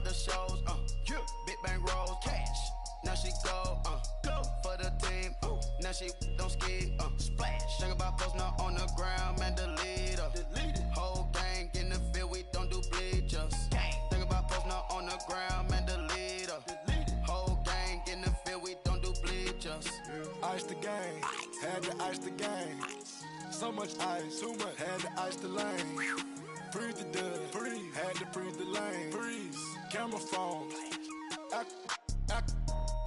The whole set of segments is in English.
rock the shows, big bang rolls, cash. Now she go for the team, now she don't ski, splash. Think about posting up on the ground, man, delete her. Whole gang in the field, we don't do bleachers. Think about posting up on the ground, man, delete her. Whole gang in the field, we don't do bleachers. Ice the game, had to ice the game. So much ice, too much, had to ice the lane. Freeze the dud, freeze, had to freeze the lane. Freeze, camera phone.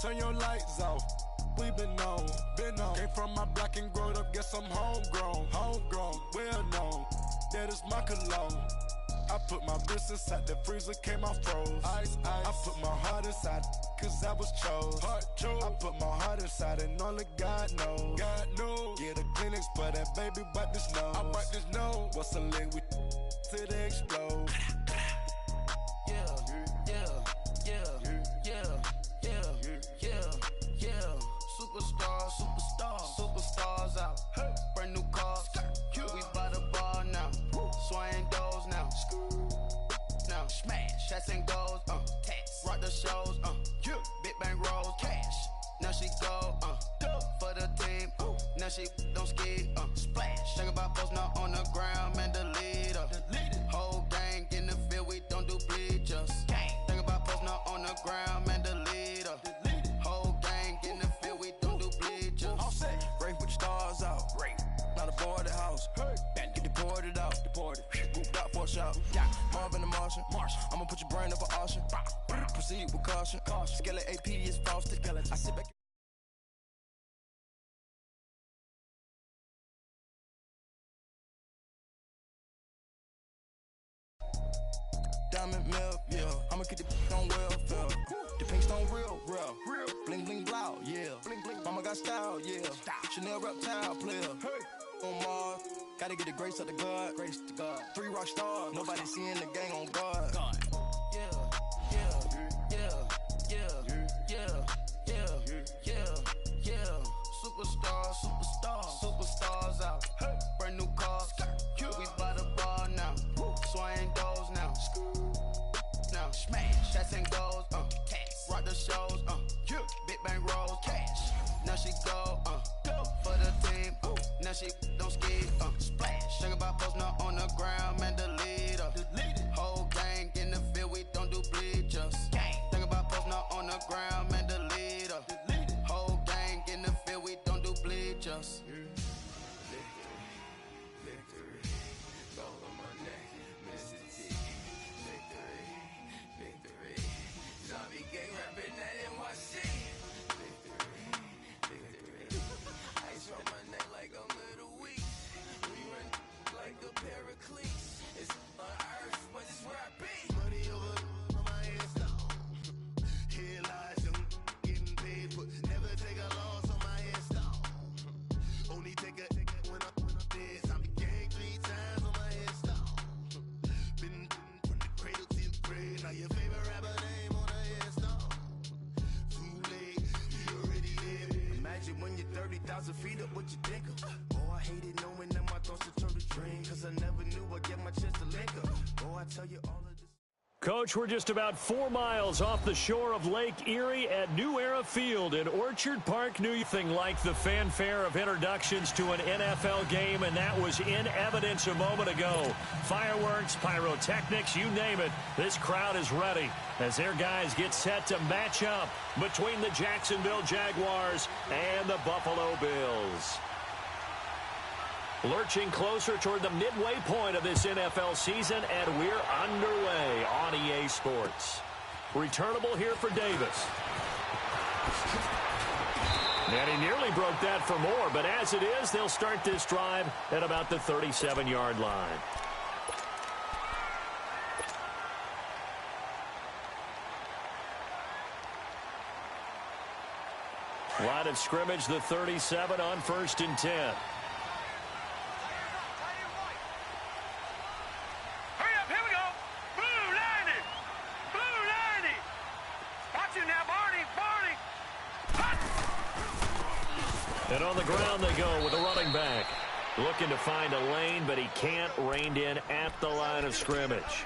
Turn your lights off. We been on. Came from my block and growed up, guess I'm homegrown, well known. That is my cologne. I put my wrist inside the freezer, came out froze. Ice. I put my heart inside, cause I was chose. I put my heart inside and only God knows. Yeah, the clinics, but that baby wipe this nose. I wipe this nose. What's a leg with till they explode? Superstars out. Brand new cars. We by the bar now. Swaying doors now. Now smash. Shots and goals. Tax. Rock the shows. Big bang rolls. Cash. Now she go. For the team. Now she don't ski. Splash. Think about posting up on the ground, man, delete her. Whole gang in the field, we don't do bleachers. Think about posting up on the ground, man, delete her. Whole gang in the field, we don't do bleachers. Race with the stars out. Not a boarded house. Get deported out. Moved out for a shot. Marvin the Martian. I'ma put your brain up for auction. Proceed with caution. Skeleton AP is frosted. I sit back. Diamond milk, yeah. I'ma get the on welfare. The pink stone real. Bling bling blow, yeah. Mama got style, yeah. Chanel reptile player. On Mars, gotta get the grace of the God. 3 rock stars, nobody seeing the gang on guard. Superstars out. Brand new cars. We by the bar now. Swaying doors now. Now smash. Shots and goals. Tax. Rock the shows. Big bang rolls. Cash. Now she go. For the team. Now she don't ski. Splash. Think about posting up on the ground, man, delete her. Whole gang in the field, we don't do bleachers. Think about posting up on the ground, man, delete her. Whole gang in the field, we don't do bleachers. Victory, gold on my neck, Mr. T. Victory, zombie gang rapping that NYC. Victory, ice on my neck like a little weak. We run like a paraclete. It's on earth, but it's where I be. Money over on my headstone. Here lies them getting paid, but never take a loss on my headstone. Only take a when I'm dead. Zombie gang 3 times on my headstone. Been from the cradle to the grave. Now your favorite rapper name on a headstone. Too late, he already dead. Imagine when you're 30,000 feet up, what you think of? Oh, I hated knowing that my thoughts would turn to dream, cause I never knew I'd get my chance to link up. Oh, I tell you all of this. Coach, we're just about 4 miles off the shore of Lake Erie at New Era Field in Orchard Park, New York. Nothing like the fanfare of introductions to an NFL game, and that was in evidence a moment ago. Fireworks, pyrotechnics, you name it. This crowd is ready as their guys get set to match up between the Jacksonville Jaguars and the Buffalo Bills. Lurching closer toward the midway point of this NFL season, and we're underway on EA Sports. Returnable here for Davis. And he nearly broke that for more, but as it is, they'll start this drive at about the 37-yard line. Line of scrimmage, the 37 on 1st and 10. And on the ground they go with a running back. Looking to find a lane, but he can't. Reined in at the line of scrimmage.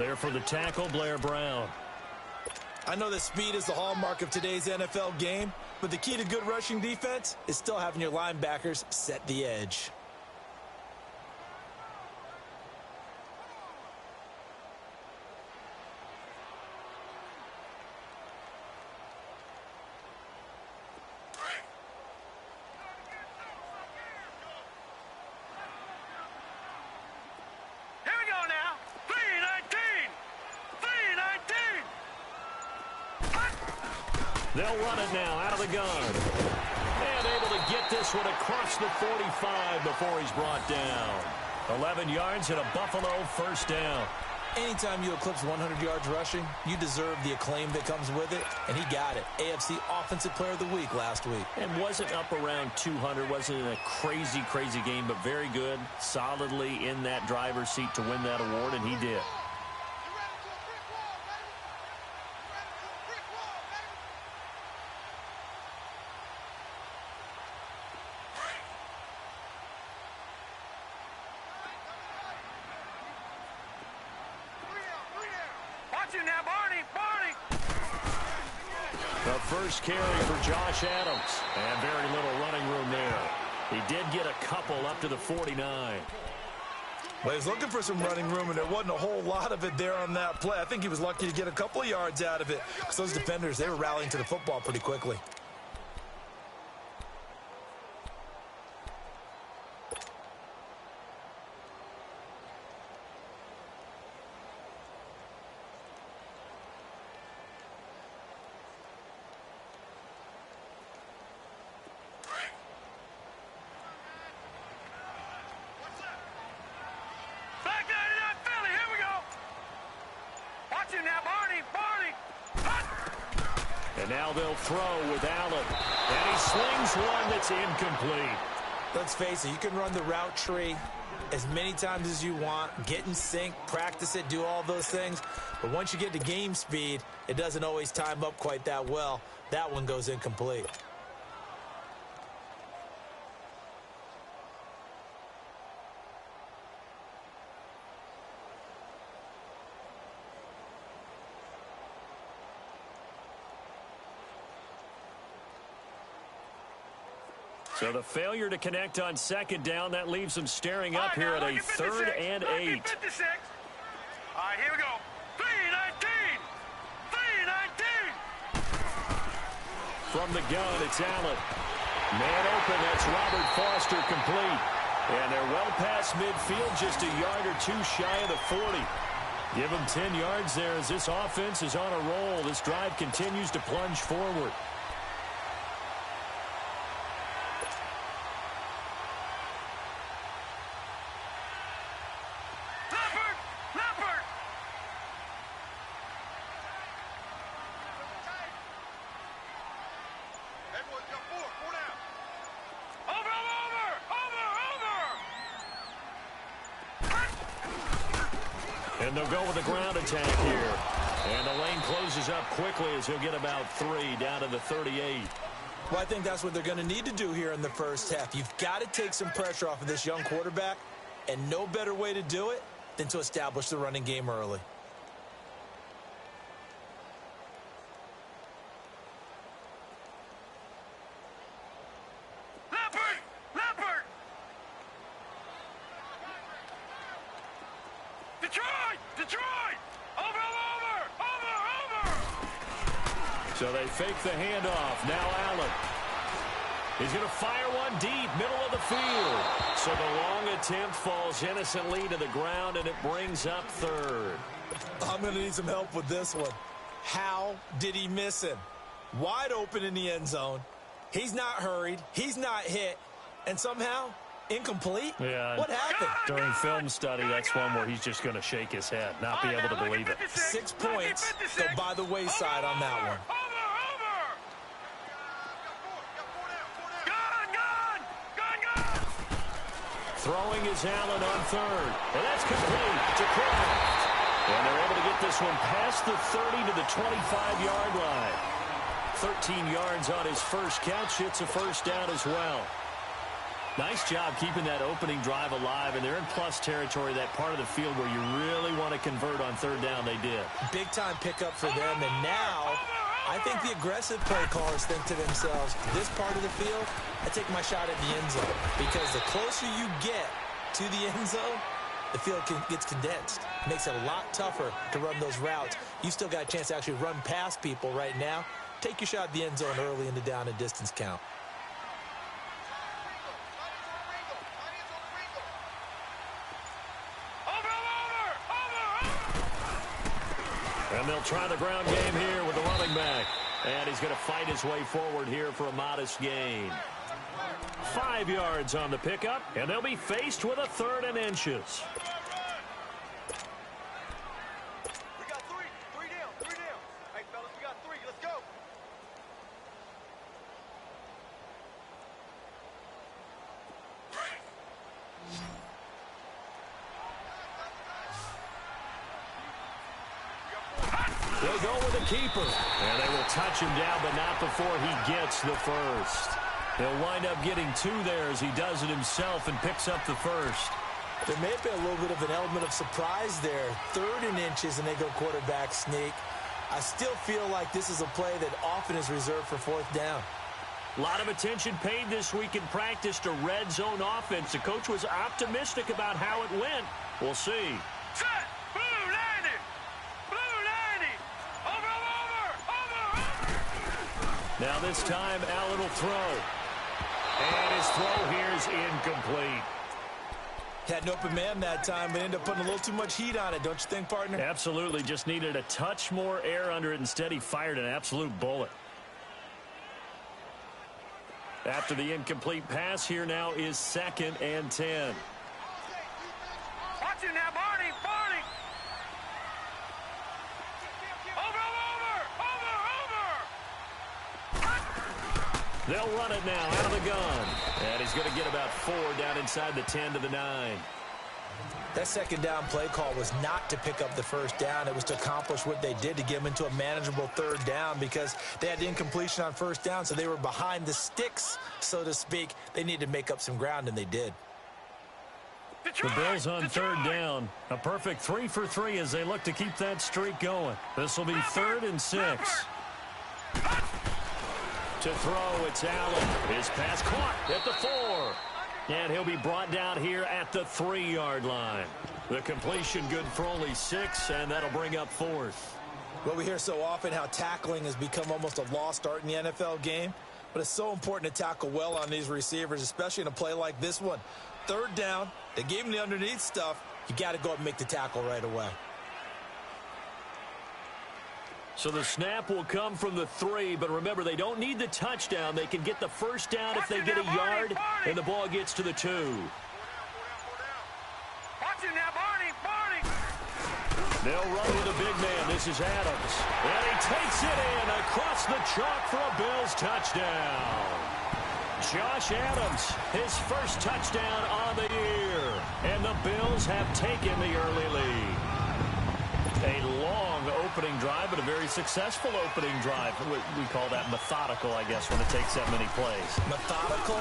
There for the tackle, Blair Brown. I know that speed is the hallmark of today's NFL game, but the key to good rushing defense is still having your linebackers set the edge. They'll run it now out of the gun. And able to get this one across the 45 before he's brought down. 11 yards and a Buffalo first down. Anytime you eclipse 100 yards rushing, you deserve the acclaim that comes with it, and he got it. AFC Offensive Player of the Week last week. And wasn't up around 200, wasn't in a crazy, crazy game, but very good, solidly in that driver's seat to win that award, and he did. The first carry for Josh Adams, and very little running room there. He did get a couple up to the 49. Well, he was looking for some running room, and there wasn't a whole lot of it there on that play. I think he was lucky to get a couple of yards out of it, because those defenders, they were rallying to the football pretty quickly. And now they'll throw with Allen. And he slings one that's incomplete. Let's face it, you can run the route tree as many times as you want, get in sync, practice it, do all those things. But once you get to game speed, it doesn't always time up quite that well. That one goes incomplete. So the failure to connect on second down, that leaves them staring up here at a 3rd and 8. All right, here we go. 3-19. 3-19. From the gun, it's Allen. Man open, that's Robert Foster complete. And they're well past midfield, just a yard or two shy of the 40. Give them 10 yards there as this offense is on a roll. This drive continues to plunge forward. And they'll go with a ground attack here. And the lane closes up quickly as he'll get about 3 down to the 38. Well, I think that's what they're going to need to do here in the first half. You've got to take some pressure off of this young quarterback, and no better way to do it than to establish the running game early. So they fake the handoff. Now Allen. He's going to fire one deep, middle of the field. So the long attempt falls innocently to the ground, and it brings up 3rd. I'm going to need some help with this one. How did he miss him? Wide open in the end zone. He's not hurried. He's not hit. And somehow, incomplete? Yeah. What happened? During film study, that's one where he's just going to shake his head, not be able to believe it. 6 points go by the wayside on that one. Throwing is Allen on 3rd. And that's complete to Kraft. And they're able to get this one past the 30 to the 25-yard line. 13 yards on his first catch. It's a first down as well. Nice job keeping that opening drive alive, and they're in plus territory, that part of the field where you really want to convert on third down. They did. Big-time pickup for them, and now I think the aggressive play callers think to themselves, this part of the field, I take my shot at the end zone, because the closer you get to the end zone, the field gets condensed. Makes it a lot tougher to run those routes. You still got a chance to actually run past people right now. Take your shot at the end zone early in the down and distance count. And they'll try the ground game here with the running back. And he's going to fight his way forward here for a modest gain. 5 yards on the pickup, and they'll be faced with a 3rd and inches. We got three down. Hey, fellas, we got 3. Let's go. They'll go with a keeper. And they will touch him down, but not before he gets the first. He'll wind up getting 2 there as he does it himself and picks up the first. There may have been a little bit of an element of surprise there. 3rd and inches, and they go quarterback sneak. I still feel like this is a play that often is reserved for 4th down. A lot of attention paid this week in practice to red zone offense. The coach was optimistic about how it went. We'll see. Set! Blue 90! Blue 90! Over! Now this time, Allen will throw. And his throw here is incomplete. Had an open man that time, but ended up putting a little too much heat on it, don't you think, partner? Absolutely. Just needed a touch more air under it. Instead, he fired an absolute bullet. After the incomplete pass, here now is 2nd and 10. Watch him now, Barney! Over! They'll run it now out of the gun. And he's going to get about 4 down inside the 10 to the 9. That 2nd down play call was not to pick up the 1st down. It was to accomplish what they did, to get them into a manageable 3rd down, because they had the incompletion on 1st down, so they were behind the sticks, so to speak. They needed to make up some ground, and they did. The Bills on 3rd down. A perfect 3 for 3 as they look to keep that streak going. This will be 3rd and 6. To throw, it's Allen. His pass caught at the 4. And he'll be brought down here at the 3-yard line. The completion good for only 6, and that'll bring up 4th. Well, we hear so often how tackling has become almost a lost art in the NFL game, but it's so important to tackle well on these receivers, especially in a play like this one. 3rd down, they gave him the underneath stuff. You got to go up and make the tackle right away. So the snap will come from the 3, but remember, they don't need the touchdown. They can get the 1st down if they get a yard, and the ball gets to the 2. Watch him now, Barney! They'll run with a big man. This is Adams. And he takes it in across the chalk for a Bills touchdown. Josh Adams, his first touchdown on the year. And the Bills have taken the early lead. A long opening drive, but a very successful opening drive. We call that methodical, I guess, when it takes that many plays. Methodical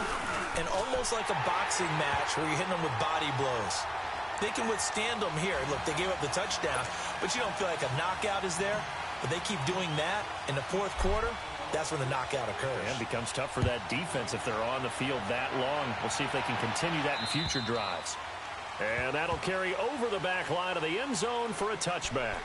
and almost like a boxing match where you're hitting them with body blows. They can withstand them here. Look, they gave up the touchdown, but you don't feel like a knockout is there. But they keep doing that in the 4th quarter. That's when the knockout occurs. And it becomes tough for that defense if they're on the field that long. We'll see if they can continue that in future drives. And that'll carry over the back line of the end zone for a touchback.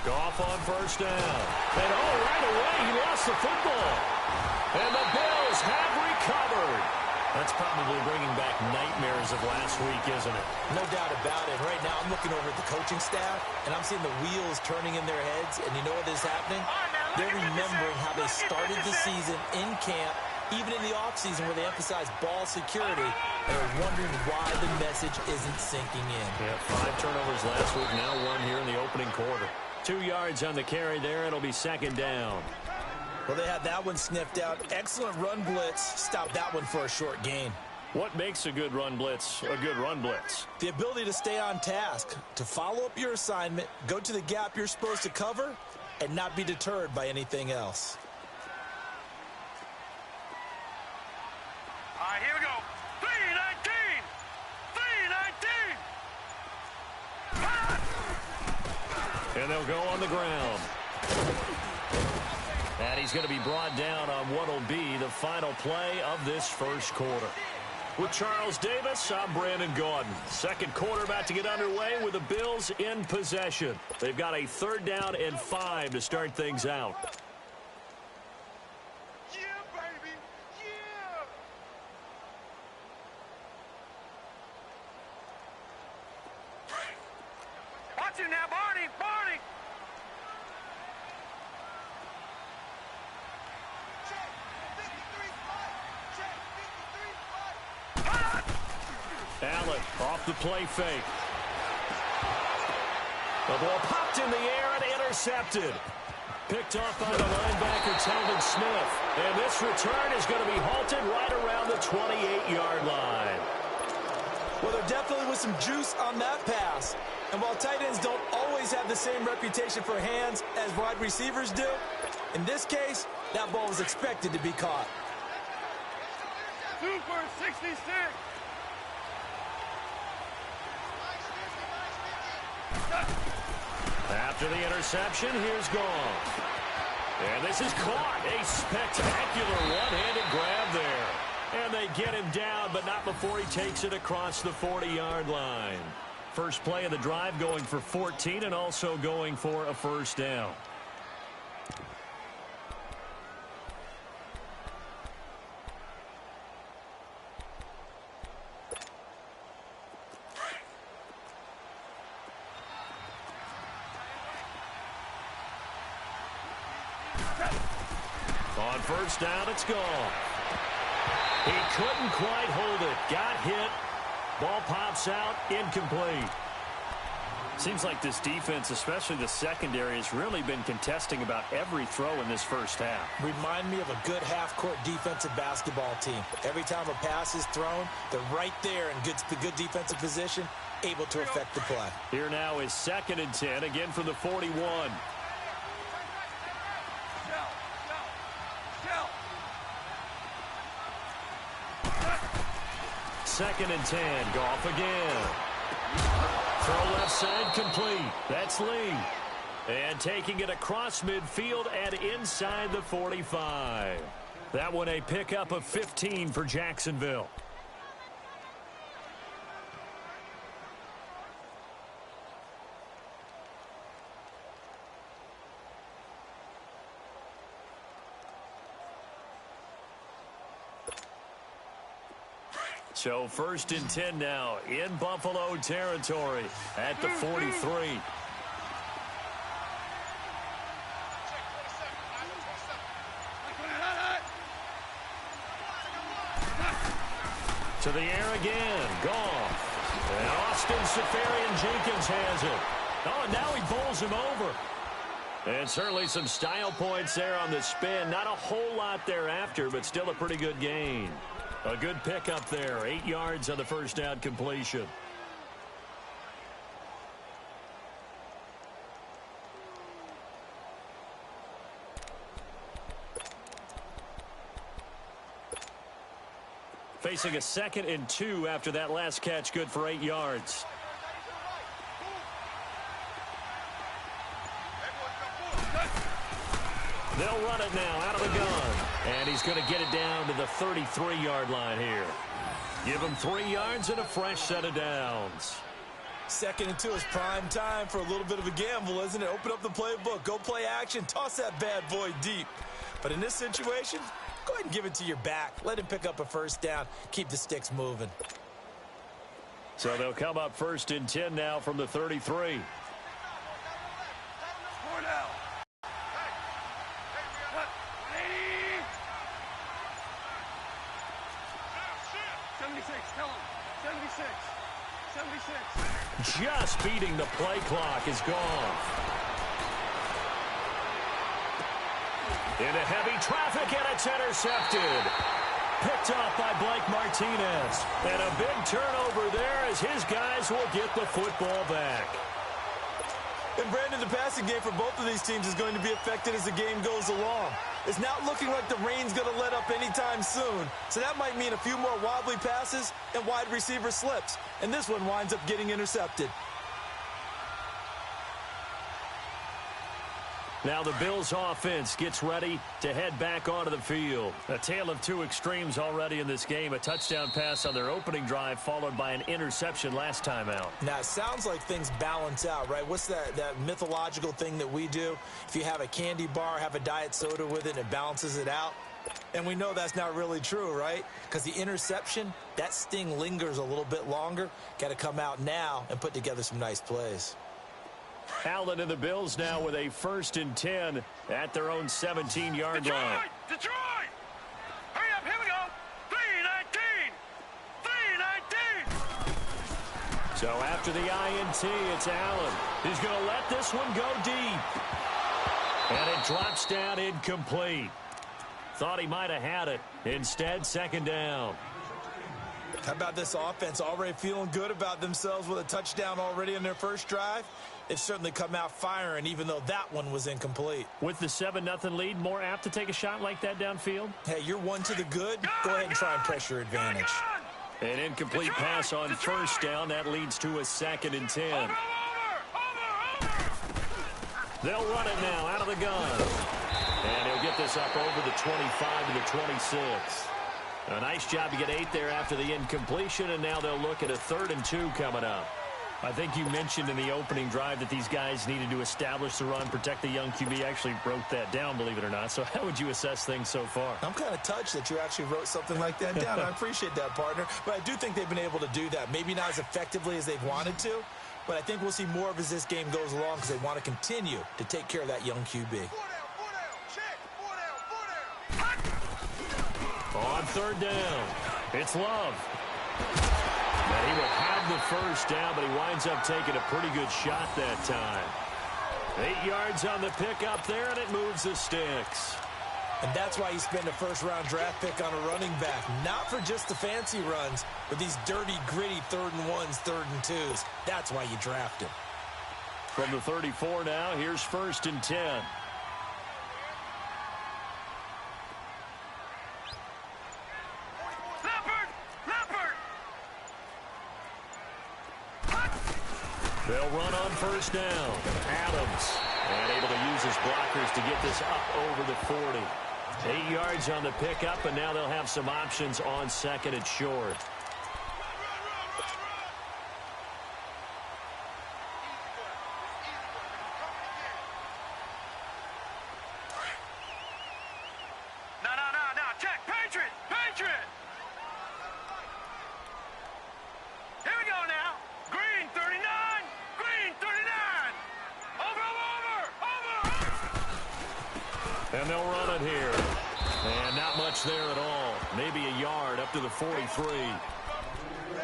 Goff on 1st down. And right away, he lost the football. And the Bills have recovered. That's probably bringing back nightmares of last week, isn't it? No doubt about it. Right now, I'm looking over at the coaching staff, and I'm seeing the wheels turning in their heads. And you know what is happening? They're remembering how they started the season in camp even in the offseason where they emphasize ball security, and are wondering why the message isn't sinking in. Yeah, 5 turnovers last week, now 1 here in the opening quarter. 2 yards on the carry there. It'll be second down. Well, they had that one sniffed out. Excellent run blitz. Stop that one for a short gain. What makes a good run blitz a good run blitz? The ability to stay on task, to follow up your assignment, go to the gap you're supposed to cover, and not be deterred by anything else. All right, here we go. 3-19. 3-19. And they'll go on the ground. And he's going to be brought down on what will be the final play of this first quarter. With Charles Davis, I'm Brandon Gaudin. Second quarter about to get underway with the Bills in possession. They've got a 3rd down and 5 to start things out. Yeah, baby. Yeah. Watch him now, Barney. Barney. Allen off the play fake. The ball popped in the air and intercepted. Picked off by the linebacker, Telvin Smith. And this return is going to be halted right around the 28-yard line. Well, there definitely was some juice on that pass. And while tight ends don't always have the same reputation for hands as wide receivers do, in this case, that ball was expected to be caught. Super 66. After the interception, here's Gone. And this is caught. A spectacular one-handed grab there. And they get him down, but not before he takes it across the 40-yard line. First play of the drive going for 14 and also going for a first down. On first down, it's gone. He couldn't quite hold it. Got hit. Ball pops out. Incomplete. Seems like this defense, especially the secondary, has really been contesting about every throw in this first half. Remind me of a good half-court defensive basketball team. Every time a pass is thrown, they're right there in good defensive position, able to affect the play. Here now is 2nd and 10, again from the 41. Second and 10. Goff again. Throw left side complete. That's Lee. And taking it across midfield and inside the 45. That one a pickup of 15 for Jacksonville. So 1st and 10 now in Buffalo territory at the 43. To the air again. Goff. And Austin Seferian-Jenkins has it. Oh, and now he bowls him over. And certainly some style points there on the spin. Not a whole lot thereafter, but still a pretty good gain. A good pickup there. 8 yards on the first down completion. Facing a 2nd and 2 after that last catch, good for 8 yards. They'll run it now out of the gun. And he's going to get it down to the 33-yard line here. Give him 3 yards and a fresh set of downs. 2nd and 2 is prime time for a little bit of a gamble, isn't it? Open up the playbook, go play action, toss that bad boy deep. But in this situation, go ahead and give it to your back. Let him pick up a first down. Keep the sticks moving. So they'll come up 1st and 10 now from the 33. tell him. 76. 76. Just beating the play clock is gone. Into heavy traffic, and it's intercepted. Picked off by Blake Martinez. And a big turnover there as his guys will get the football back. And Brandon, the passing game for both of these teams is going to be affected as the game goes along. It's not looking like the rain's going to let up anytime soon. So that might mean a few more wobbly passes and wide receiver slips. And this one winds up getting intercepted. Now the Bills offense gets ready to head back onto the field. A tale of two extremes already in this game. A touchdown pass on their opening drive followed by an interception last time out. Now, it sounds like things balance out, right? What's that mythological thing that we do? If you have a candy bar, have a diet soda with it, and it balances it out. And we know that's not really true, right? Because the interception, that sting lingers a little bit longer. Got to come out now and put together some nice plays. Allen and the Bills now with a 1st and 10 at their own 17-yard line. Detroit! Hurry up, here we go! 3-19! 3-19! So after the INT, it's Allen. He's going to let this one go deep. And it drops down incomplete. Thought he might have had it. Instead, 2nd down. How about this offense already feeling good about themselves with a touchdown already in their first drive? They've certainly come out firing, even though that one was incomplete. With the 7-0 lead, more apt to take a shot like that downfield? Hey, you're one to the good. Go ahead and try and press your advantage. An incomplete pass on 1st down. That leads to a 2nd and 10. They'll run it now out of the gun. And he'll get this up over the 25 to the 26. A nice job to get 8 there after the incompletion, and now they'll look at a 3rd and 2 coming up. I think you mentioned in the opening drive that these guys needed to establish the run, protect the young QB. Actually wrote that down, believe it or not. So how would you assess things so far? I'm kind of touched that you actually wrote something like that down. I appreciate that, partner. But I do think they've been able to do that. Maybe not as effectively as they've wanted to, but I think we'll see more of as this game goes along because they want to continue to take care of that young QB. On 3rd down, it's Love. And he will have the 1st down, but he winds up taking a pretty good shot that time. 8 yards on the pickup there, and it moves the sticks. And that's why you spend a 1st-round draft pick on a running back. Not for just the fancy runs, but these dirty, gritty 3rd and 1s, 3rd and 2s. That's why you draft him. From the 34 now, here's 1st and 10. They'll run on 1st down. Adams, and able to use his blockers to get this up over the 40. 8 yards on the pickup, and now they'll have some options on 2nd and short. No, check, Patriot! Here we go now. Green 39, Green 39. Over. And they'll run it here. And not much there at all. Maybe a yard up to the 43.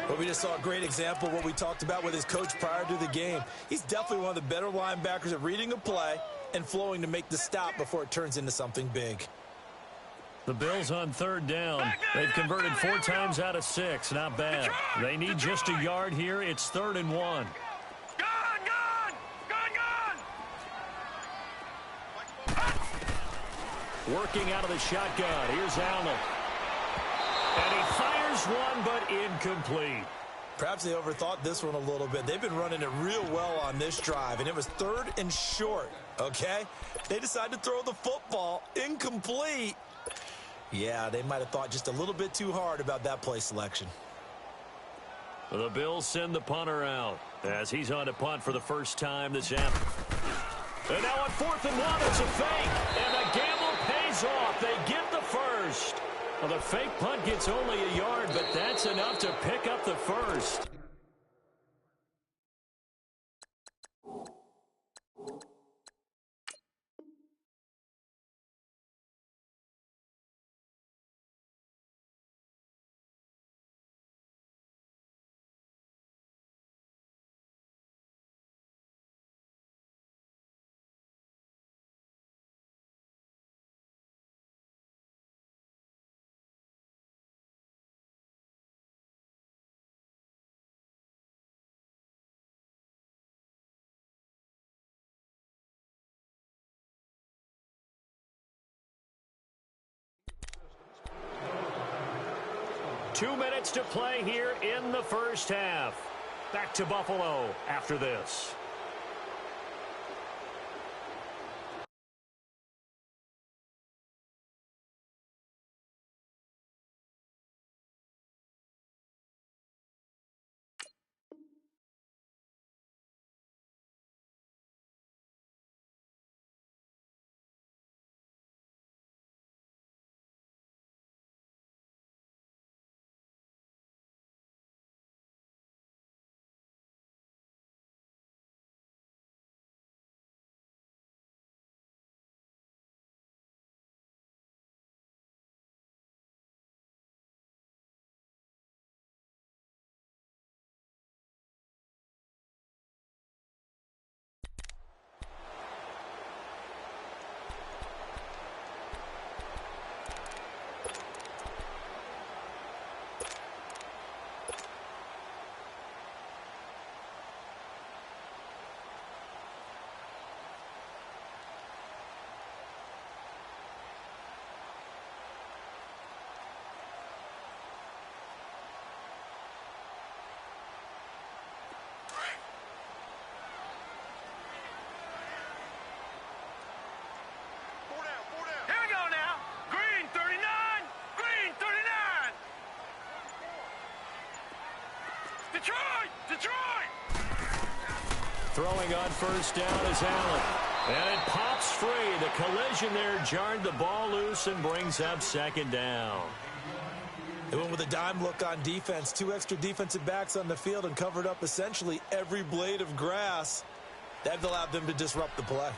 But we just saw a great example of what we talked about with his coach prior to the game. He's definitely one of the better linebackers at reading a play and flowing to make the stop before it turns into something big. The Bills on 3rd down. They've converted 4 times out of 6. Not bad. They need just a yard here. It's 3rd and 1. Working out of the shotgun. Here's Allen. And he fires one, but incomplete. Perhaps they overthought this one a little bit. They've been running it real well on this drive, and it was 3rd and short, okay? They decided to throw the football incomplete. Yeah, they might have thought just a little bit too hard about that play selection. The Bills send the punter out as he's on to punt for the first time this afternoon. And now on 4th and 1, it's a fake, and the gamble pays off. They get the 1st. Well, the fake punt gets only a yard, but that's enough to pick up the 1st. 2 minutes to play here in the first half. Back to Buffalo after this. Here we go now. Green 39. Green 39. Detroit. Throwing on first down is Allen. And it pops free. The collision there jarred the ball loose and brings up second down. They went with a dime look on defense. 2 extra defensive backs on the field and covered up essentially every blade of grass. That allowed them to disrupt the play.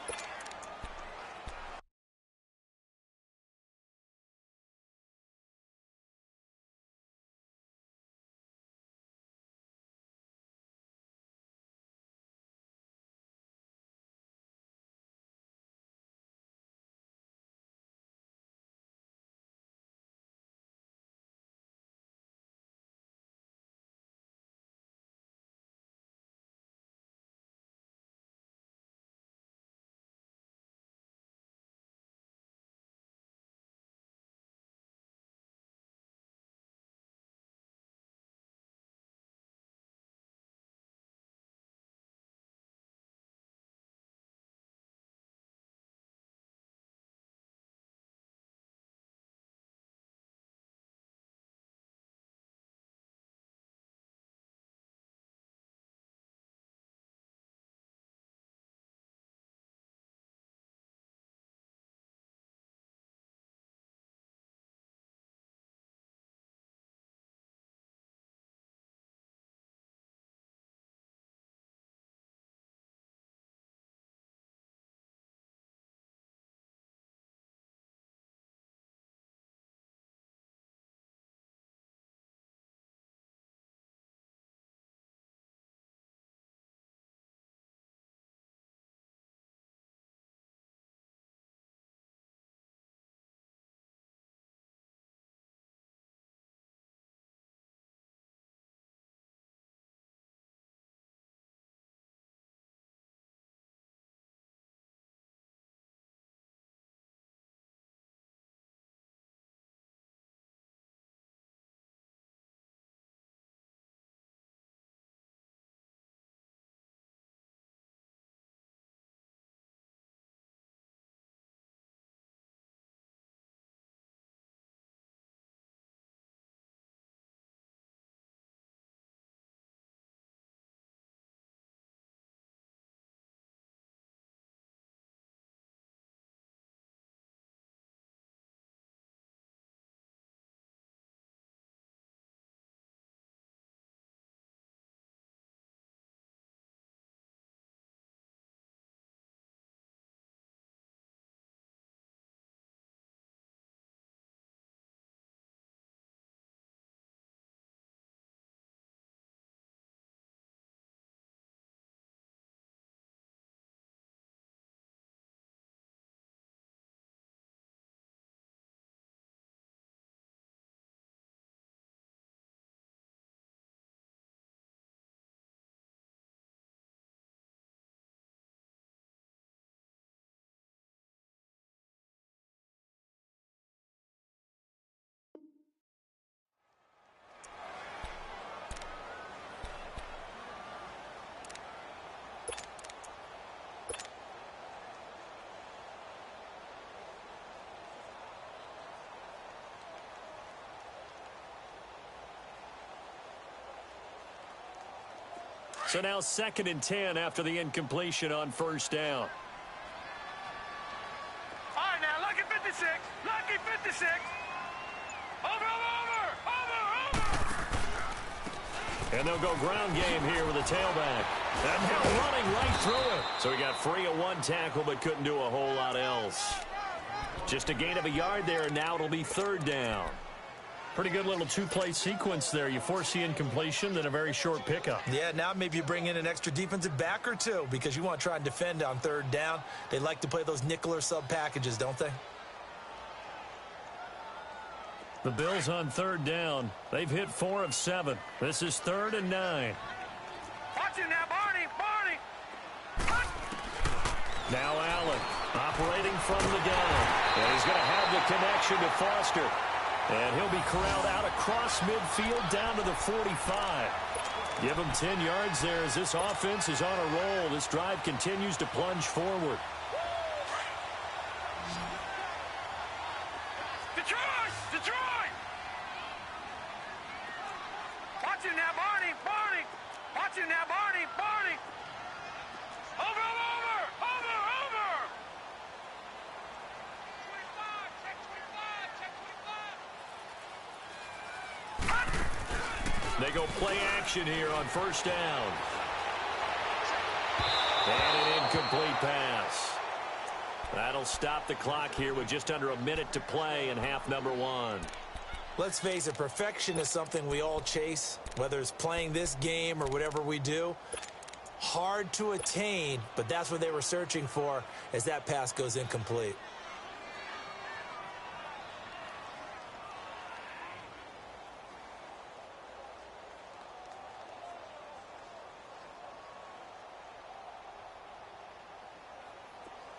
So now 2nd and 10 after the incompletion on first down. All right, now, lucky 56. Lucky 56. Over. And they'll go ground game here with a tailback. And they're running right through it. So he got free of one tackle but couldn't do a whole lot else. Just a gain of a yard there, and now it'll be 3rd down. Pretty good little two-play sequence there. You force the incompletion, then a very short pickup. Yeah, now maybe you bring in an extra defensive back or two because you want to try and defend on 3rd down. They like to play those nickel or sub packages, don't they? The Bills on 3rd down. They've hit 4 of 7. This is 3rd and 9. Watch him now, Barney. Now Allen operating from the gun. And he's going to have the connection to Foster. And he'll be corralled out across midfield down to the 45. Give him 10 yards there as this offense is on a roll. This drive continues to plunge forward. Detroit! Watch him now, Barney! Watch him now, Barney! Over! 25, check 25! They go play action here on first down. And an incomplete pass. That'll stop the clock here with just under a minute to play in half number 1. Let's face it, perfection is something we all chase, whether it's playing this game or whatever we do. Hard to attain, but that's what they were searching for as that pass goes incomplete.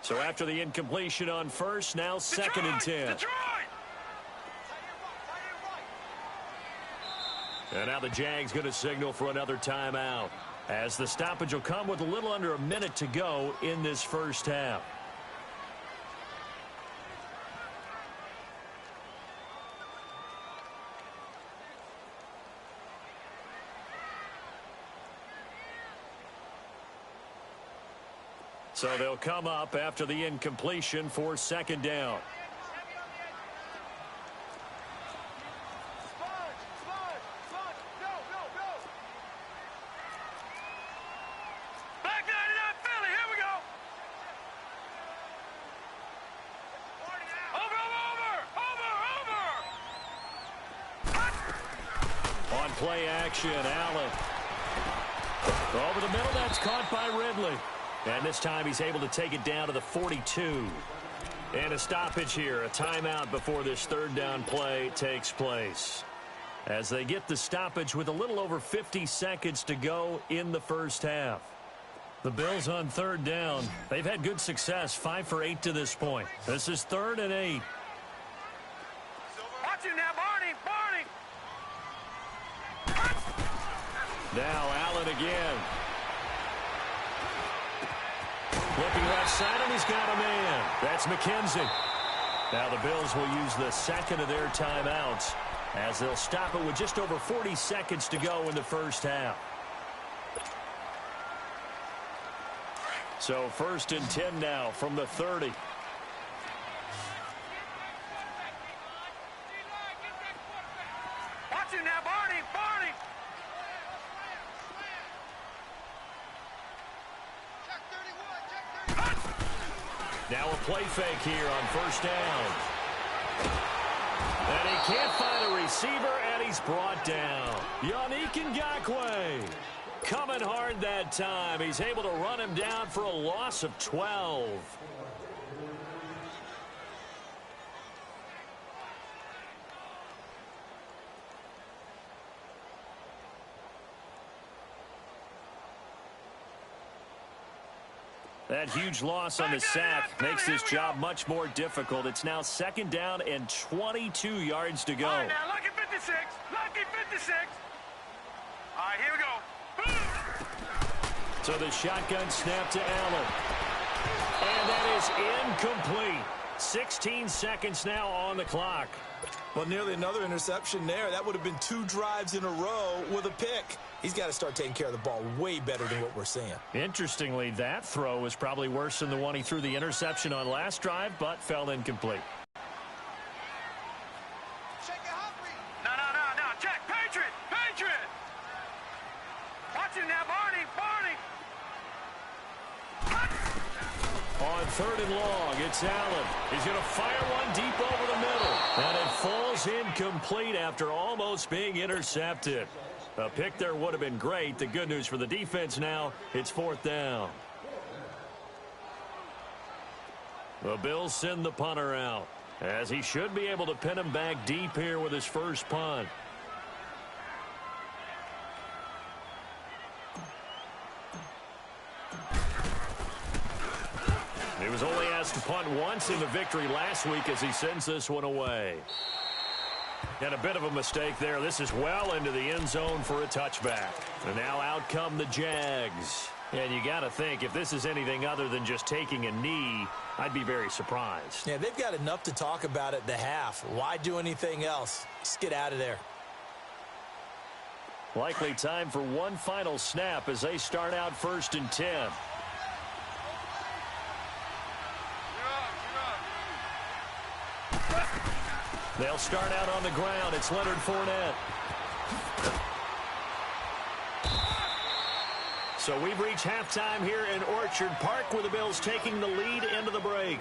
So after the incompletion on first, now 2nd and 10. Detroit! And now the Jags going to signal for another timeout, as the stoppage will come with a little under a minute to go in this first half. So they'll come up after the incompletion for 2nd down. Back 99 Philly, here we go! Over! On play action, Allen. Over the middle, that's caught by Ridley. And this time he's able to take it down to the 42. And a stoppage here, a timeout before this 3rd down play takes place. As they get the stoppage with a little over 50 seconds to go in the first half. The Bills on 3rd down. They've had good success, 5 for 8 to this point. This is 3rd and 8. Watch him now, Barney! Now Allen again. Looking left side, and he's got a man. That's McKenzie. Now the Bills will use the 2nd of their timeouts as they'll stop it with just over 40 seconds to go in the first half. So 1st and 10 now from the 30. Watch him now, Barney! Now a play fake here on first down. And he can't find a receiver, and he's brought down. Yannick Ngakoue coming hard that time. He's able to run him down for a loss of 12. That huge loss on the sack makes this job much more difficult. It's now 2nd down and 22 yards to go. All right, now, lucky 56. Lucky 56. All right, here we go. So the shotgun snap to Allen. And that is incomplete. 16 seconds now on the clock. Well, nearly another interception there. That would have been 2 drives in a row with a pick. He's got to start taking care of the ball way better than what we're seeing. Interestingly, that throw was probably worse than the one he threw the interception on last drive, but fell incomplete. No. Check. Patriot. Watch him now, Barney. On 3rd and long, it's Allen. He's going to fire one deep over the middle. And it falls incomplete after almost being intercepted. A pick there would have been great. The good news for the defense now, it's 4th down. The Bills send the punter out, as he should be able to pin him back deep here with his first punt. He was only asked to punt once in the victory last week as he sends this one away. And a bit of a mistake there. This is well into the end zone for a touchback. And now out come the Jags. And you got to think, if this is anything other than just taking a knee, I'd be very surprised. Yeah, they've got enough to talk about at the half. Why do anything else? Just get out of there. Likely time for one final snap as they start out 1st and 10. They'll start out on the ground. It's Leonard Fournette. So we've reached halftime here in Orchard Park, with the Bills taking the lead into the break.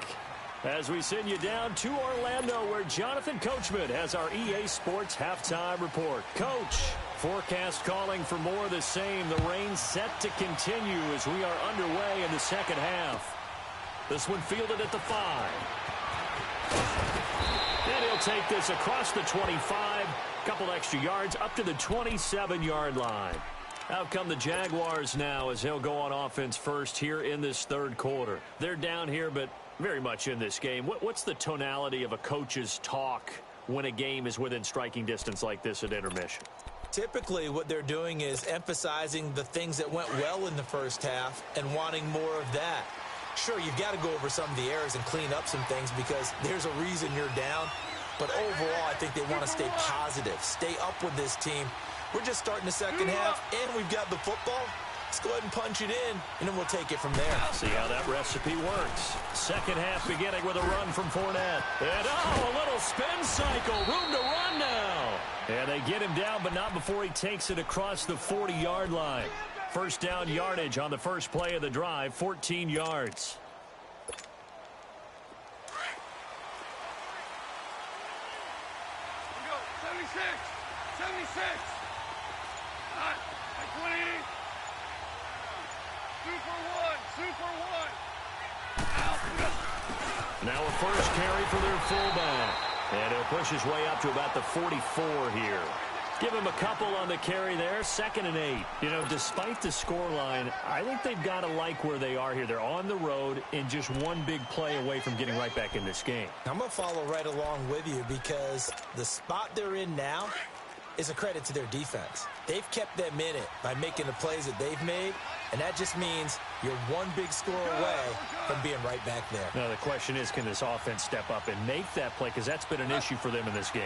As we send you down to Orlando, where Jonathan Coachman has our EA Sports halftime report. Coach, forecast calling for more of the same. The rain set to continue as we are underway in the second half. This one fielded at the 5. And he'll take this across the 25. Couple extra yards up to the 27-yard line. Out come the Jaguars now as he'll go on offense first here in this 3rd quarter. They're down here, but very much in this game. What's the tonality of a coach's talk when a game is within striking distance like this at intermission? Typically, what they're doing is emphasizing the things that went well in the first half and wanting more of that. Sure, you've got to go over some of the errors and clean up some things because there's a reason you're down. But overall, I think they want to stay positive, stay up with this team. We're just starting the second half, and we've got the football. Let's go ahead and punch it in, and then we'll take it from there. See how that recipe works. Second half beginning with a run from Fournette. And, a little spin cycle. Room to run now. And they get him down, but not before he takes it across the 40-yard line. First down yardage on the first play of the drive, 14 yards. Go, 76. Hot. 20. Super one. Now a first carry for their fullback. And he'll push his way up to about the 44 here. Give him a couple on the carry there. 2nd and 8. You know, despite the scoreline, I think they've got to like where they are here. They're on the road and just one big play away from getting right back in this game. I'm going to follow right along with you because the spot they're in now is a credit to their defense. They've kept them in it by making the plays that they've made, and that just means you're one big score away from being right back there. Now, the question is, can this offense step up and make that play? Because that's been an issue for them in this game.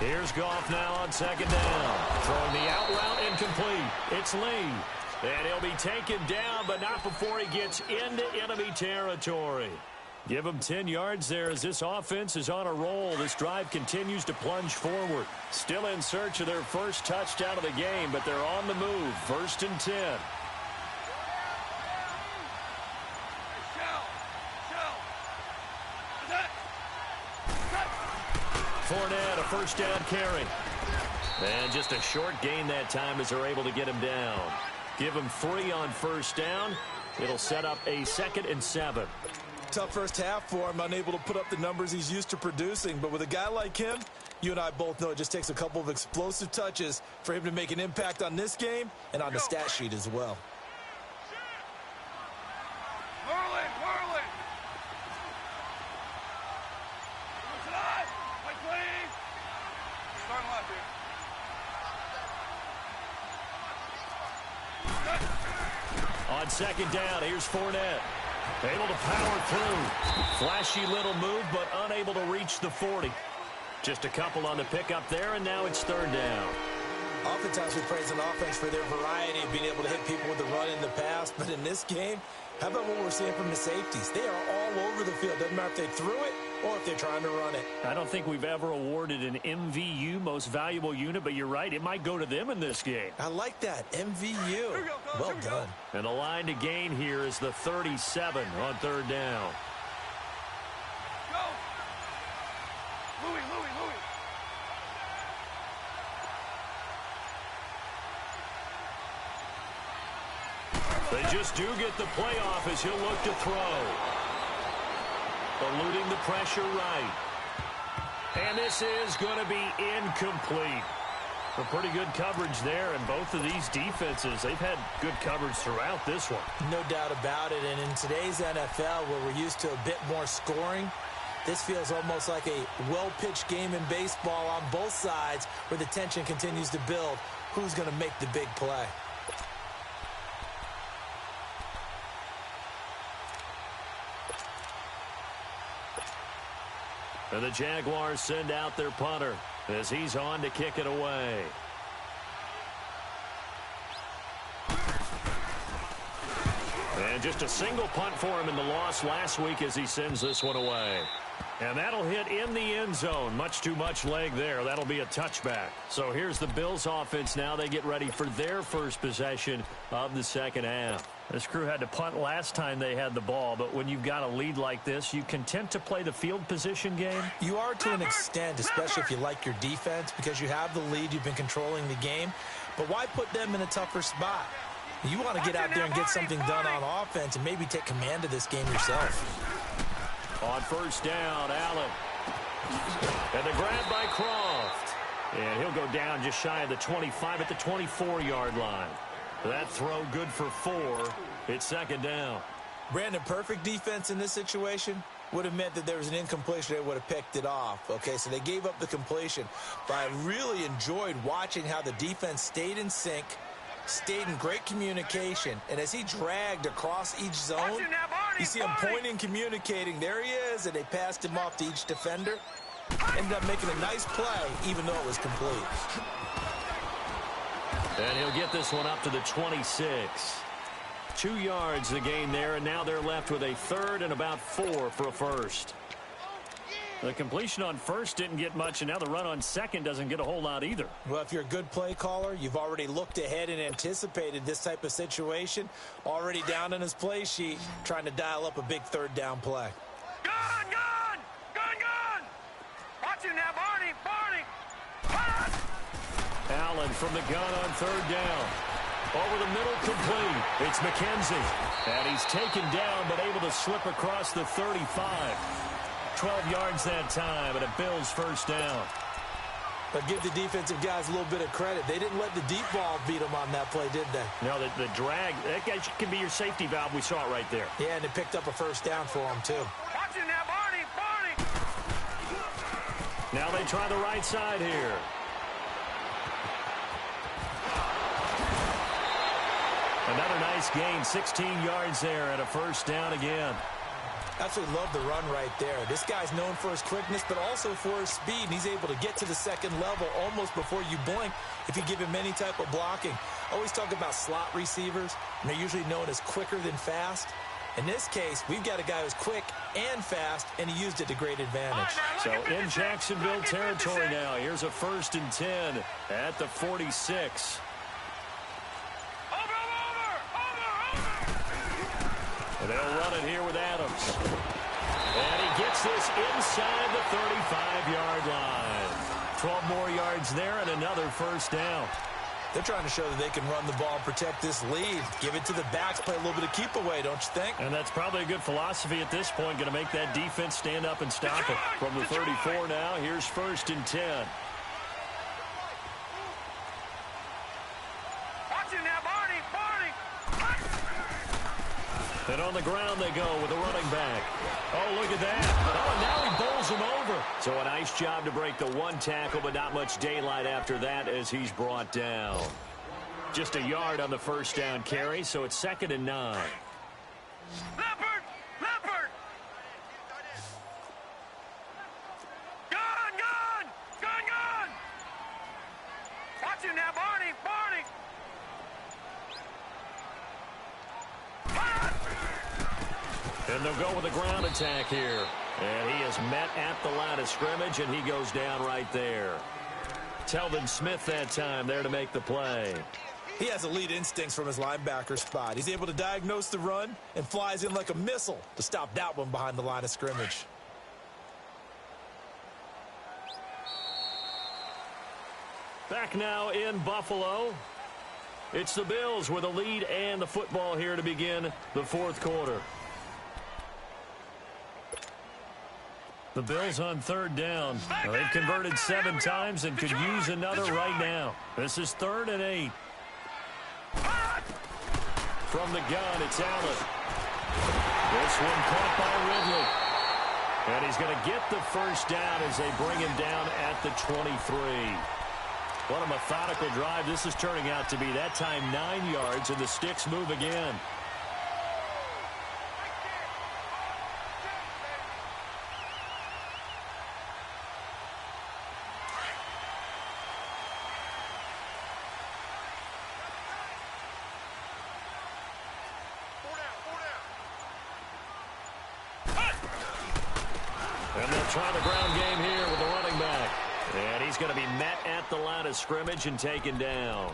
Here's Goff now on 2nd down. Throwing the out route incomplete. It's Lee. And he'll be taken down, but not before he gets into enemy territory. Give him 10 yards there as this offense is on a roll. This drive continues to plunge forward. Still in search of their first touchdown of the game, but they're on the move. 1st and 10. Fournette, a first down carry. And just a short gain that time as they're able to get him down. Give him 3 on first down. It'll set up a 2nd and 7. Tough first half for him, unable to put up the numbers he's used to producing. But with a guy like him, you and I both know it just takes a couple of explosive touches for him to make an impact on this game and on the stat sheet as well. Whirling. Starting left here. On 2nd down, here's Fournette. Able to power through. Flashy little move, but unable to reach the 40. Just a couple on the pickup there, and now it's third down. Oftentimes we praise an offense for their variety of being able to hit people with the run in the pass, but in this game, how about what we're seeing from the safeties? They are all over the field. Doesn't matter if they threw it or if they're trying to run it. I don't think we've ever awarded an MVU, most valuable unit, but you're right, it might go to them in this game. I like that, MVU. Well done. And the line to gain here is the 37 on third down. Go! Louis. They just do get the playoff as he'll look to throw. Eluding the pressure right. And this is going to be incomplete. A pretty good coverage there, and both of these defenses, they've had good coverage throughout this one. No doubt about it, and in today's NFL, where we're used to a bit more scoring, this feels almost like a well-pitched game in baseball on both sides where the tension continues to build. Who's going to make the big play? And the Jaguars send out their punter as he's on to kick it away. And just a single punt for him in the loss last week as he sends this one away. And that'll hit in the end zone. Much too much leg there. That'll be a touchback. So here's the Bills offense now. They get ready for their first possession of the second half. This crew had to punt last time they had the ball, but when you've got a lead like this, you content to play the field position game? You are to an extent, especially if you like your defense, because you have the lead, you've been controlling the game. But why put them in a tougher spot? You want to get out there and get something done on offense and maybe take command of this game yourself. On first down, Allen. And the grab by Croft. And he'll go down just shy of the 25 at the 24-yard line. That throw good for 4. It's second down. Brandon, perfect defense in this situation would have meant that there was an incompletion. They would have picked it off. Okay, so they gave up the completion. But I really enjoyed watching how the defense stayed in sync, stayed in great communication, and as he dragged across each zone, you see him pointing, communicating. There he is, and they passed him off to each defender. Ended up making a nice play, even though it was complete. And he'll get this one up to the 26. 2 yards the gain there, and now they're left with a third and about 4 for a first. The completion on first didn't get much, and now the run on second doesn't get a whole lot either. Well, if you're a good play caller, you've already looked ahead and anticipated this type of situation. Already down on his play sheet, trying to dial up a big third down play. Gun! Watch him now, Barney! Allen from the gun on third down. Over the middle, complete. It's McKenzie. And he's taken down, but able to slip across the 35. 12 yards that time, and a Bills first down. But give the defensive guys a little bit of credit. They didn't let the deep ball beat them on that play, did they? No, the drag, that guy can be your safety valve. We saw it right there. Yeah, and they picked up a first down for him, too. Watch him now, Barney! Now they try the right side here. Another nice gain, 16 yards there, and a first down again. Absolutely love the run right there. This guy's known for his quickness, but also for his speed. And he's able to get to the second level almost before you blink if you give him any type of blocking. I always talk about slot receivers, and they're usually known as quicker than fast. In this case, we've got a guy who's quick and fast, and he used it to great advantage. So in Jacksonville territory now, here's a 1st and 10 at the 46. And they'll run it here with Adams. And he gets this inside the 35-yard line. 12 more yards there and another first down. They're trying to show that they can run the ball, protect this lead. Give it to the backs, play a little bit of keep away, don't you think? And that's probably a good philosophy at this point. Going to make that defense stand up and stop it. From the 34 now, here's 1st and 10. Watch him now, Barney! And on the ground they go with the running back. Oh, look at that. Oh, and now he bowls him over. So a nice job to break the one tackle, but not much daylight after that as he's brought down. Just a yard on the first down carry, so it's 2nd and 9. Leopard! And they'll go with a ground attack here. And he is met at the line of scrimmage, and he goes down right there. Telvin Smith that time there to make the play. He has elite instincts from his linebacker spot. He's able to diagnose the run and flies in like a missile to stop that one behind the line of scrimmage. Back now in Buffalo. It's the Bills with a lead and the football here to begin the fourth quarter. The Bills on third down. Well, they've converted 7 times and could use another right now. This is 3rd and 8. From the gun, it's Allen. This one caught by Ridley. And he's going to get the first down as they bring him down at the 23. What a methodical drive this is turning out to be. That time 9 yards, and the sticks move again. And they'll try the ground game here with the running back. And he's going to be met at the line of scrimmage and taken down.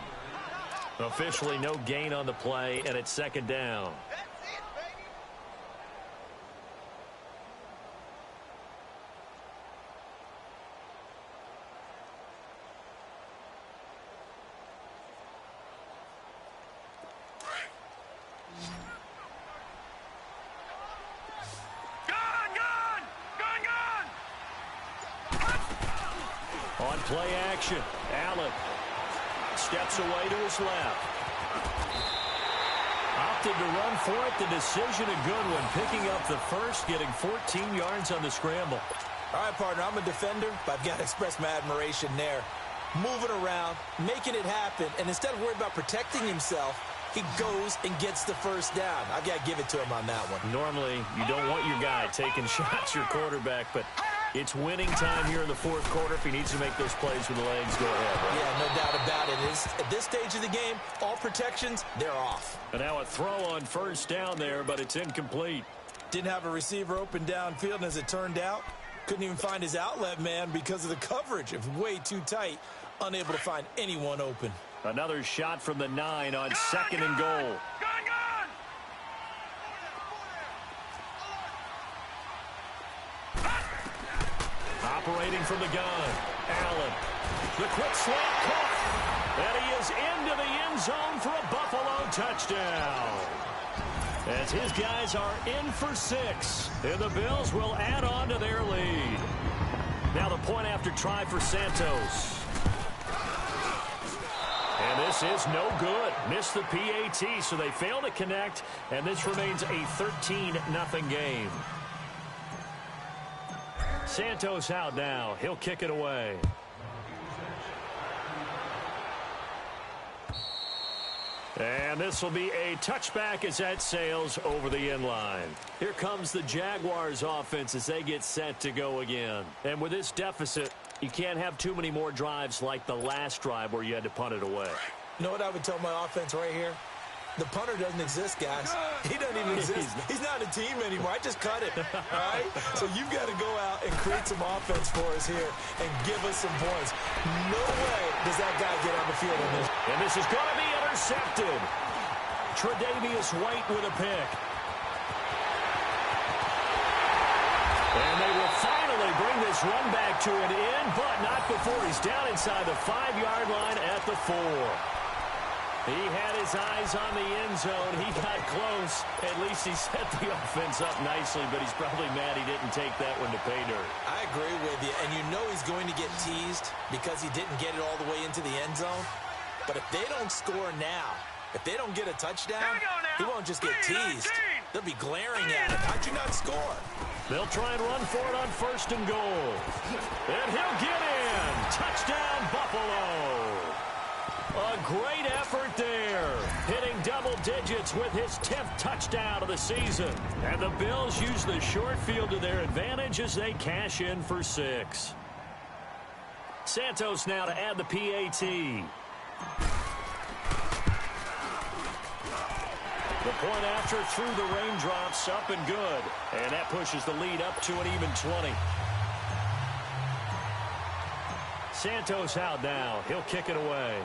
Officially no gain on the play, and it's 2nd down. On play action, Allen steps away to his left. Opted to run for it. The decision a good one. Picking up the first, getting 14 yards on the scramble. All right, partner, I'm a defender, but I've got to express my admiration there. Moving around, making it happen, and instead of worrying about protecting himself, he goes and gets the first down. I've got to give it to him on that one. Normally, you don't want your guy taking shots, your quarterback, but it's winning time here in the fourth quarter. If he needs to make those plays with the legs, go ahead. Right? Yeah, no doubt about it. At this stage of the game, all protections, they're off. And now a throw on first down there, but it's incomplete. Didn't have a receiver open downfield, and as it turned out, couldn't even find his outlet man because of the coverage. It was way too tight, unable to find anyone open. Another shot from the 9 on 2nd and goal. Operating from the gun, Allen. The quick slant caught. And he is into the end zone for a Buffalo touchdown. As his guys are in for 6. And the Bills will add on to their lead. Now the point after try for Santos. And this is no good. Missed the PAT, so they fail to connect. And this remains a 13-0 game. Santos out now. He'll kick it away. And this will be a touchback as that sails over the end line. Here comes the Jaguars offense as they get set to go again. And with this deficit, you can't have too many more drives like the last drive where you had to punt it away. You know what I would tell my offense right here? The punter doesn't exist, guys. He doesn't even exist. He's not a team anymore. I just cut it, all right? So you've got to go out and create some offense for us here and give us some points. No way does that guy get on the field in this. And this is going to be intercepted. Tre'Davious White with a pick. And they will finally bring this run back to an end, but not before he's down inside the 5-yard line at the 4. He had his eyes on the end zone. He got close. At least he set the offense up nicely, but he's probably mad he didn't take that one to pay dirt. I agree with you, and you know he's going to get teased because he didn't get it all the way into the end zone. But if they don't score now, if they don't get a touchdown, he won't just get teased. They'll be glaring at him. How'd you not score? They'll try and run for it on 1st and goal. And he'll get in. Touchdown, Buffalo. A great effort there, hitting double digits with his 10th touchdown of the season. And the Bills use the short field to their advantage as they cash in for 6. Santos now to add the PAT. The point after through the raindrops, up and good. And that pushes the lead up to an even 20. Santos out now. He'll kick it away.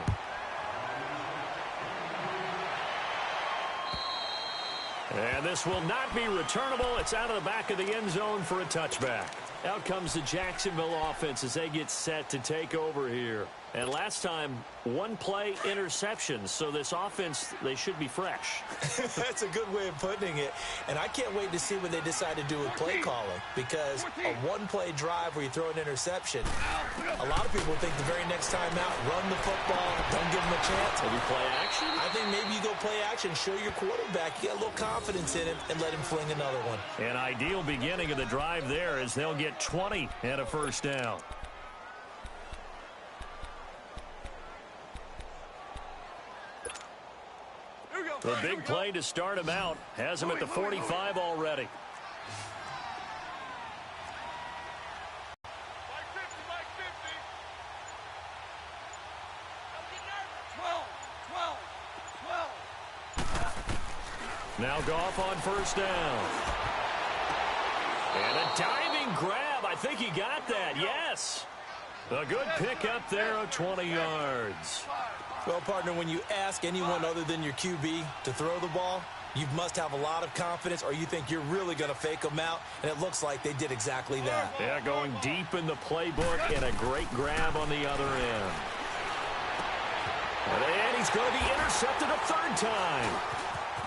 And this will not be returnable. It's out of the back of the end zone for a touchback. Out comes the Jacksonville offense as they get set to take over here. And last time, one play interception. So this offense, they should be fresh. That's a good way of putting it. And I can't wait to see what they decide to do with play calling. Because a one-play drive where you throw an interception, a lot of people think the very next time out, run the football, don't give them a chance. Maybe play action? I think maybe you go play action, show your quarterback, you got a little confidence in him, and let him fling another one. An ideal beginning of the drive there as they'll get 20 and a first down. The big play to start him out has him at the 45 already. Now Goff on first down. And a diving grab. I think he got that. Yes. A good pickup there of 20 yards. Well, partner, when you ask anyone other than your QB to throw the ball, you must have a lot of confidence or you think you're really going to fake them out, and it looks like they did exactly that. Yeah, going deep in the playbook and a great grab on the other end. And he's going to be intercepted a third time.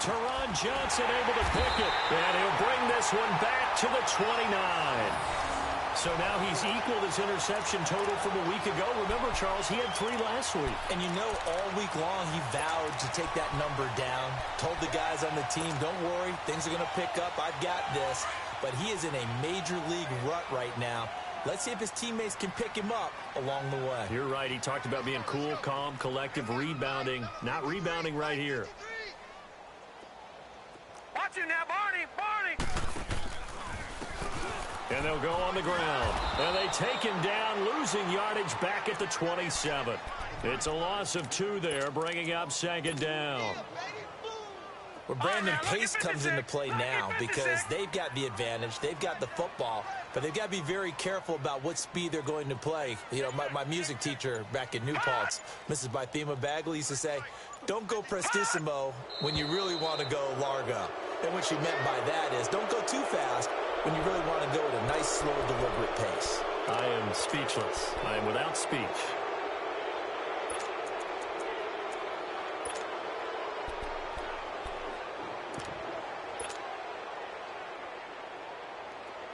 Teron Johnson able to pick it, and he'll bring this one back to the 29. So now he's equaled his interception total from a week ago. Remember, Charles, he had 3 last week. And you know, all week long he vowed to take that number down. Told the guys on the team, don't worry, things are going to pick up. I've got this. But he is in a major league rut right now. Let's see if his teammates can pick him up along the way. You're right. He talked about being cool, calm, collective, rebounding. Not rebounding right here. Watch it now, Barney! And they'll go on the ground. And they take him down, losing yardage back at the 27. It's a loss of 2 there, bringing up second down. Well, Brandon, pace comes into play now because they've got the advantage. They've got the football, but they've got to be very careful about what speed they're going to play. You know, my music teacher back in New Paltz, Mrs. Bythema Bagley, used to say, don't go prestissimo when you really want to go largo. And what she meant by that is don't go too fast when you really want to go at a nice, slow, deliberate pace. I am speechless. I am without speech.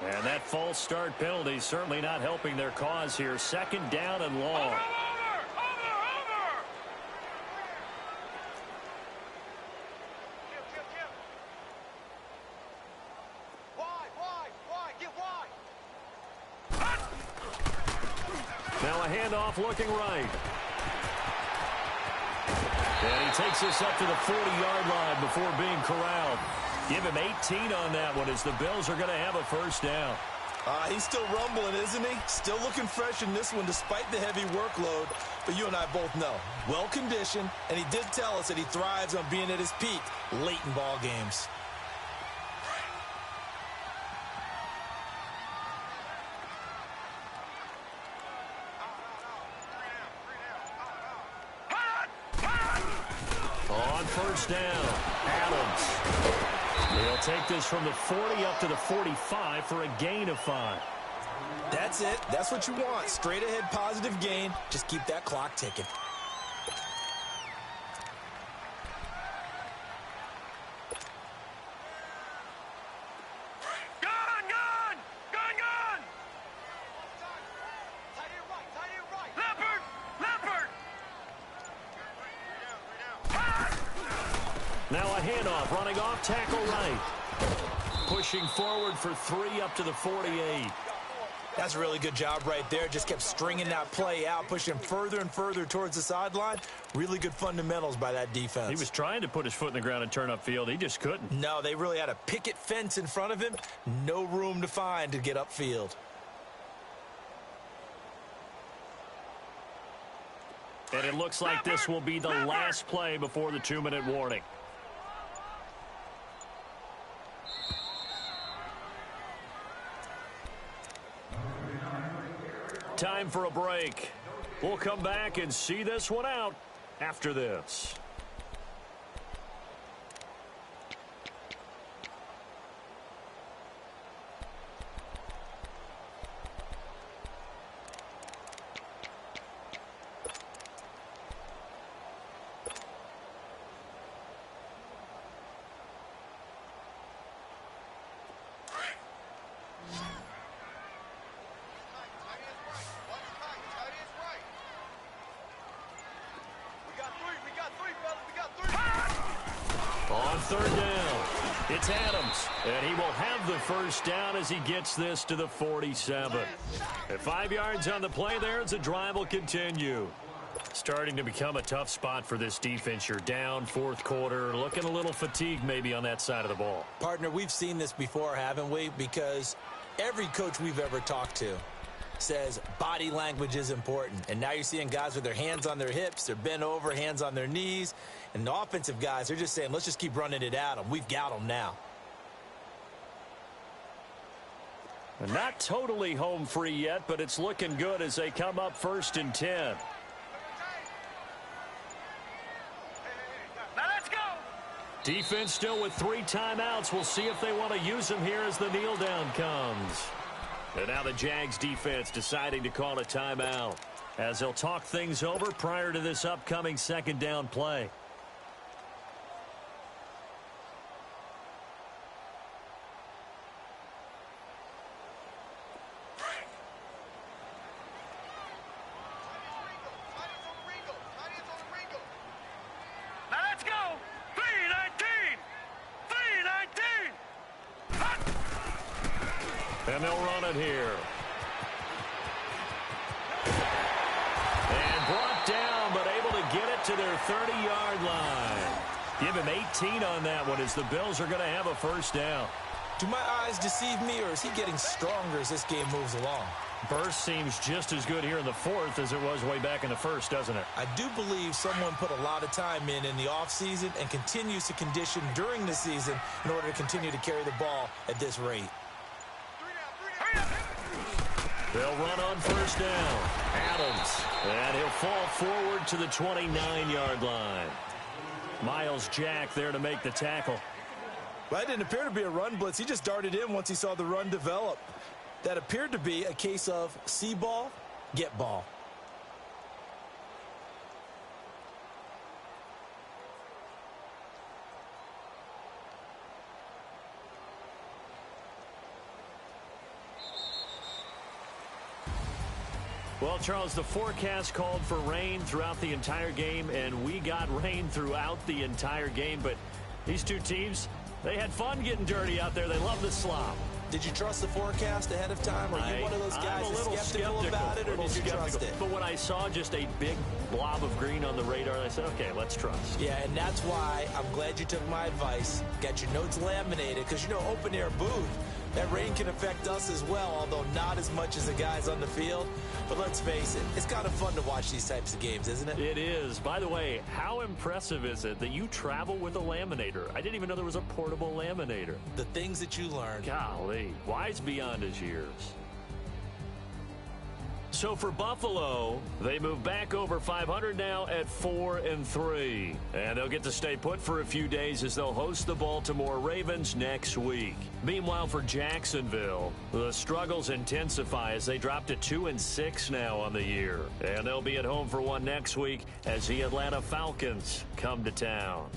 And that false start penalty certainly not helping their cause here. Second down and long. Over! Wide, get wide! Now a handoff looking right. And he takes this up to the 40-yard line before being corralled. Give him 18 on that one as the Bills are going to have a first down. He's still rumbling, isn't he? Still looking fresh in this one despite the heavy workload. But you and I both know, well-conditioned, and he did tell us that he thrives on being at his peak late in ball games. On first down, Adams. He'll take this from the 40 up to the 45 for a gain of 5. That's it. That's what you want. Straight ahead positive gain. Just keep that clock ticking. Gun! Leopard! Now a handoff running off tackle right. Pushing forward for 3 up to the 48. That's a really good job right there. Just kept stringing that play out, pushing further and further towards the sideline. Really good fundamentals by that defense. He was trying to put his foot in the ground and turn upfield. He just couldn't. No, they really had a picket fence in front of him. No room to find to get upfield. And it looks like this will be the last play before the 2-minute warning. Time for a break. We'll come back and see this one out after this. On third down, it's Adams, and he will have the first down as he gets this to the 47. At 5 yards on the play there, as the drive will continue. Starting to become a tough spot for this defense. You're down fourth quarter, looking a little fatigued maybe on that side of the ball. Partner, we've seen this before, haven't we? Because every coach we've ever talked to says body language is important. And now you're seeing guys with their hands on their hips, they're bent over, hands on their knees. And the offensive guys, they're just saying, let's just keep running it at them. We've got them now. And not totally home free yet, but it's looking good as they come up 1st and 10. Now let's go. Defense still with 3 timeouts. We'll see if they want to use them here as the kneel down comes. And now the Jags defense deciding to call a timeout as they'll talk things over prior to this upcoming second down play. Now let's go. 3-19. 3-19. Hot. And they'll run it here. And brought down, but able to get it to their 30-yard line. Give him 18 on that one as the Bills are going to have a first down. Do my eyes deceive me, or is he getting stronger as this game moves along? Burst seems just as good here in the fourth as it was way back in the first, doesn't it? I do believe someone put a lot of time in the offseason and continues to condition during the season in order to continue to carry the ball at this rate. They'll run on first down. Adams. And he'll fall forward to the 29-yard line. Miles Jack there to make the tackle. Well, that didn't appear to be a run blitz. He just darted in once he saw the run develop. That appeared to be a case of see ball, get ball. Well, Charles, the forecast called for rain throughout the entire game, and we got rain throughout the entire game. But these two teams, they had fun getting dirty out there. They love the slop. Did you trust the forecast ahead of time? Are you one of those guys that's skeptical about it, or did you trust it? But when I saw just a big blob of green on the radar, I said, okay, let's trust. Yeah, and that's why I'm glad you took my advice. Got your notes laminated, because, you know, open-air booth, that rain can affect us as well, although not as much as the guys on the field. But let's face it, it's kind of fun to watch these types of games, isn't it? It is. By the way, how impressive is it that you travel with a laminator? I didn't even know there was a portable laminator. The things that you learn. Golly, wise beyond his years. So for Buffalo, they move back over 500 now at 4-3. And they'll get to stay put for a few days as they'll host the Baltimore Ravens next week. Meanwhile, for Jacksonville, the struggles intensify as they drop to 2-6 now on the year. And they'll be at home for one next week as the Atlanta Falcons come to town.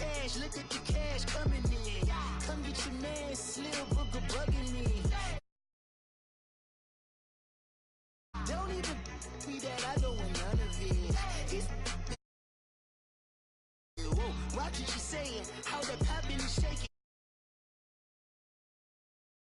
cash, look at the cash coming in. Come get your man, Slim Booger bugging me. Don't even me that I don't want none of it. It's Watch what you saying, how that